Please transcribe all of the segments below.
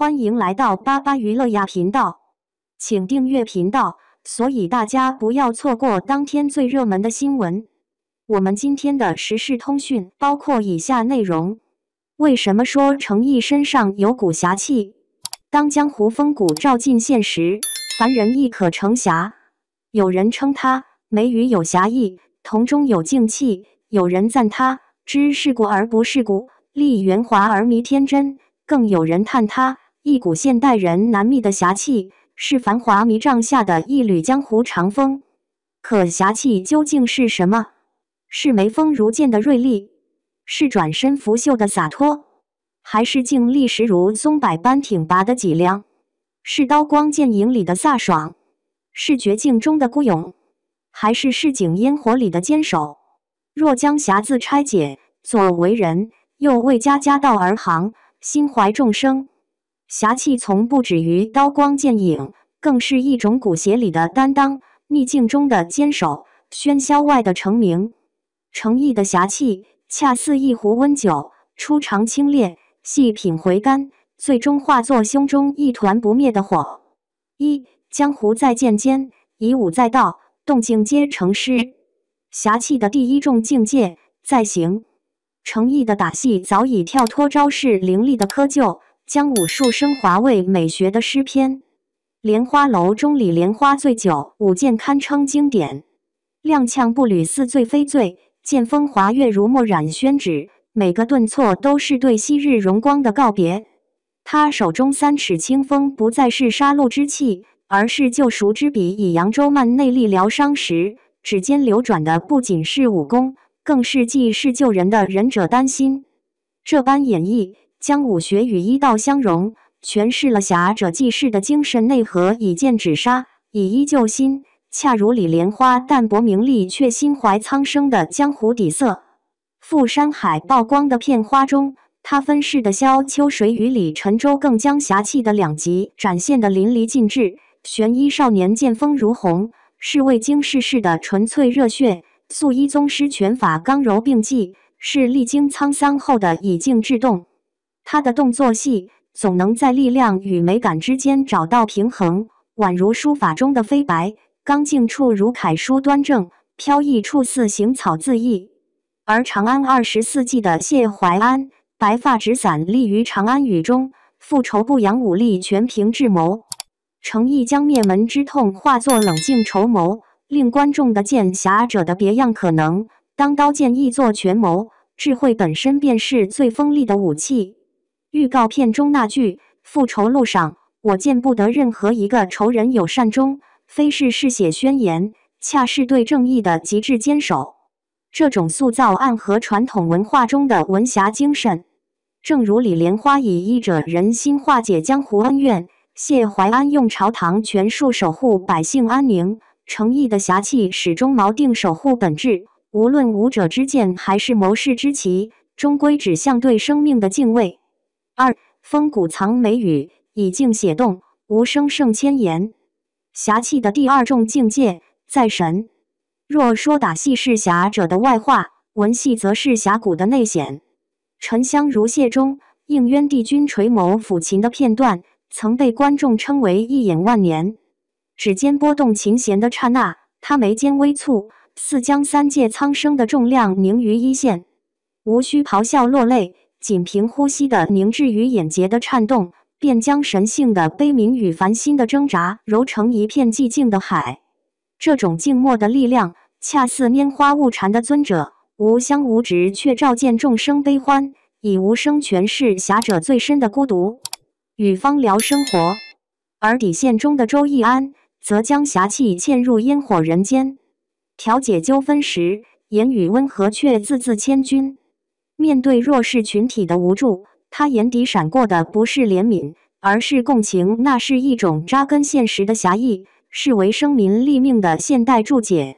欢迎来到巴巴娱乐呀频道，请订阅频道，所以大家不要错过当天最热门的新闻。我们今天的时事通讯包括以下内容：为什么说程毅身上有股侠气？当江湖风骨照进现实，凡人亦可成侠。有人称他眉宇有侠意，瞳中有静气；有人赞他知世故而不世故，立圆滑而迷天真。更有人叹他一股现代人难觅的侠气，是繁华迷障下的一缕江湖长风。可侠气究竟是什么？是眉峰如剑的锐利，是转身拂袖的洒脱，还是静立时如松柏般挺拔的脊梁？是刀光剑影里的飒爽，是绝境中的孤勇，还是市井烟火里的坚守？若将侠字拆解，左为人，右为家，家道而行，心怀众生。侠气从不止于刀光剑影，更是一种骨血里的担当，逆境中的坚守，喧嚣外的成名。程毅的侠气恰似一壶温酒，初尝清冽，细品回甘，最终化作胸中一团不灭的火。江湖在剑间，以武在道，动静皆成诗。侠气的第一重境界在行。程毅的打戏早已跳脱招式凌厉的窠臼，将武术升华为美学的诗篇。莲花楼中里莲花醉酒，舞剑堪称经典。踉跄步履似醉非醉，剑锋滑跃如墨染宣纸，每个顿挫都是对昔日荣光的告别。他手中3尺清风不再是杀戮之气，而是救赎之笔，以扬州慢内力疗伤时，指尖流转的不仅是武功，更是济世救人的仁者丹心。这般演绎，将武学与医道相融，诠释了侠者济世的精神内核，以剑指杀，以医救心，恰如李莲花淡泊名利却心怀苍生的江湖底色。赴山海曝光的片花中，他分饰的萧秋水与李沉舟更将侠气的两极展现得淋漓尽致。玄衣少年剑锋如虹，是未经世事的纯粹热血；素衣宗师拳法刚柔并济，是历经沧桑后的以静制动。他的动作戏总能在力量与美感之间找到平衡，宛如书法中的飞白，刚劲处如楷书端正，飘逸处似行草恣意。而长安24计的谢怀安，白发纸伞立于长安雨中，复仇不扬武力全凭智谋。程毅将灭门之痛化作冷静筹谋，令观众的见侠者的别样可能。当刀剑易作权谋，智慧本身便是最锋利的武器。预告片中那句复仇路上，我见不得任何一个仇人有善终，非是嗜血宣言，恰是对正义的极致坚守。这种塑造暗合传统文化中的文侠精神。正如李莲花以医者仁心化解江湖恩怨，谢怀安用朝堂权术守护百姓安宁，程毅的侠气始终锚定守护本质，无论武者之剑还是谋士之奇，终归指向对生命的敬畏。风骨藏眉宇，以静写动，无声胜千言。侠气的第二重境界在神。若说打戏是侠者的外化，文戏则是侠骨的内显。沉香如屑中，应渊帝君垂眸抚琴的片段，曾被观众称为一眼万年。指尖拨动琴弦的刹那，他眉间微蹙，似将3界苍生的重量凝于一线。无需咆哮落泪，仅凭呼吸的凝滞与眼睫的颤动，便将神性的悲悯与烦心的挣扎揉成一片寂静的海。这种静默的力量，恰似拈花误禅的尊者，无香无值却照见众生悲欢，以无声诠释侠者最深的孤独与芳疗生活。而底线中的周易安，则将侠气嵌入烟火人间，调解纠纷时，言语温和却字字千钧。面对弱势群体的无助，他眼底闪过的不是怜悯，而是共情，那是一种扎根现实的侠义，是为生民立命的现代注解。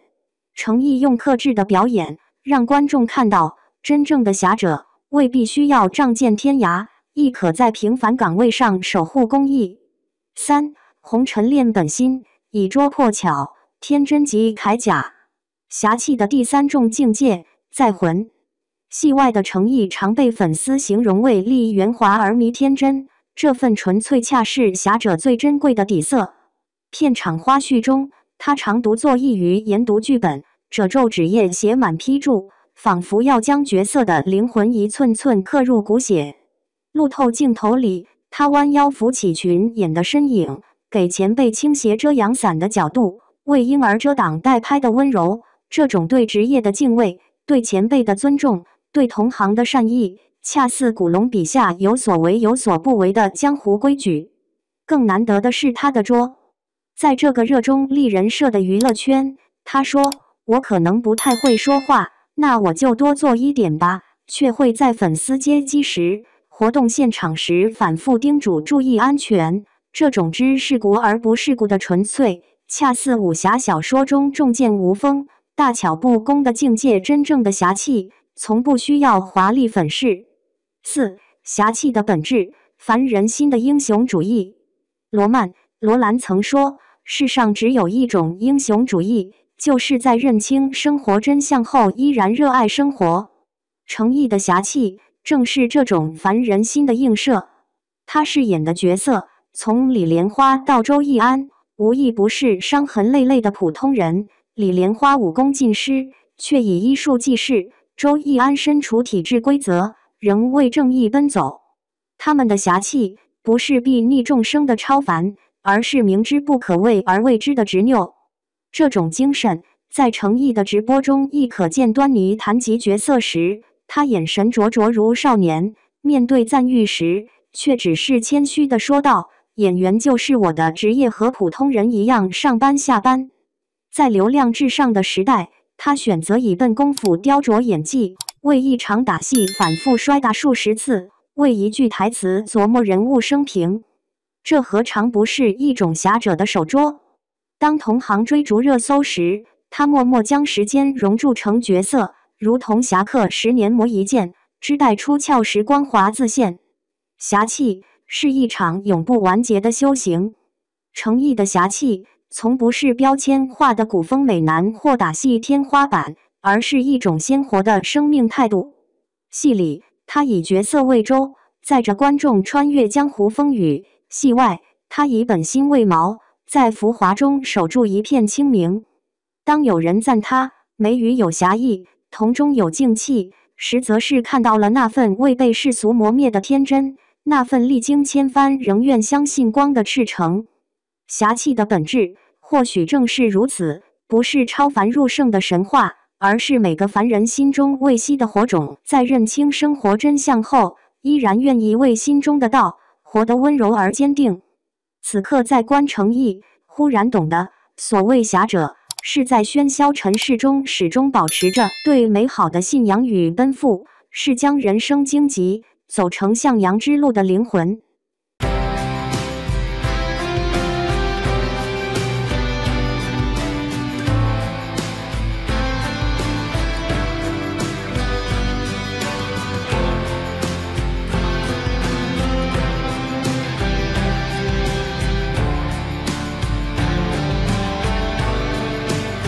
程毅用克制的表演，让观众看到，真正的侠者未必需要仗剑天涯，亦可在平凡岗位上守护公义。红尘练本心，以拙破巧，天真即铠甲。侠气的第3重境界在魂。戏外的程毅常被粉丝形容为立圆滑而迷天真，这份纯粹恰是侠者最珍贵的底色。片场花絮中，他常独坐一隅研读剧本，褶皱纸页写满批注，仿佛要将角色的灵魂一寸寸刻入骨血。路透镜头里，他弯腰扶起裙演的身影，给前辈倾斜遮阳伞的角度，为婴儿遮挡带拍的温柔。这种对职业的敬畏，对前辈的尊重，对同行的善意，恰似古龙笔下有所为有所不为的江湖规矩。更难得的是他的拙。在这个热衷立人设的娱乐圈，他说：“我可能不太会说话，那我就多做一点吧。”却会在粉丝接机时、活动现场时反复叮嘱注意安全。这种知世故而不世故的纯粹，恰似武侠小说中重剑无锋、大巧不工的境界。真正的侠气，从不需要华丽粉饰。4. 侠气的本质，凡人心的英雄主义。罗兰曾说，世上只有一种英雄主义，就是在认清生活真相后依然热爱生活。诚意的侠气，正是这种凡人心的映射。他饰演的角色，从李莲花到周易安，无一不是伤痕累累的普通人。李莲花武功尽失，却以医术济世；周易安身处体制规则，仍为正义奔走。他们的侠气，不是睥睨众生的超凡，而是明知不可为而为之的执拗。这种精神，在诚意的直播中亦可见端倪。谈及角色时，他眼神灼灼如少年，面对赞誉时，却只是谦虚地说道：“演员就是我的职业，和普通人一样上班下班。”在流量至上的时代，他选择以笨功夫雕琢演技，为一场打戏反复摔打数十次，为一句台词琢磨人物生平。这何尝不是一种侠者的手拙？当同行追逐热搜时，他默默将时间融铸成角色，如同侠客10年磨一剑，只待出鞘时光华自现。侠气是一场永不完结的修行，诚意的侠气从不是标签化的古风美男或打戏天花板，而是一种鲜活的生命态度。戏里，他以角色为舟，载着观众穿越江湖风雨；戏外，他以本心为锚，在浮华中守住一片清明。当有人赞他眉宇有侠意，瞳中有静气，实则是看到了那份未被世俗磨灭的天真，那份历经千帆仍愿相信光的赤诚。侠气的本质，或许正是如此，不是超凡入圣的神话，而是每个凡人心中未熄的火种，在认清生活真相后，依然愿意为心中的道活得温柔而坚定。此刻在观诚意，忽然懂得，所谓侠者，是在喧嚣尘世中始终保持着对美好的信仰与奔赴，是将人生荆棘走成向阳之路的灵魂。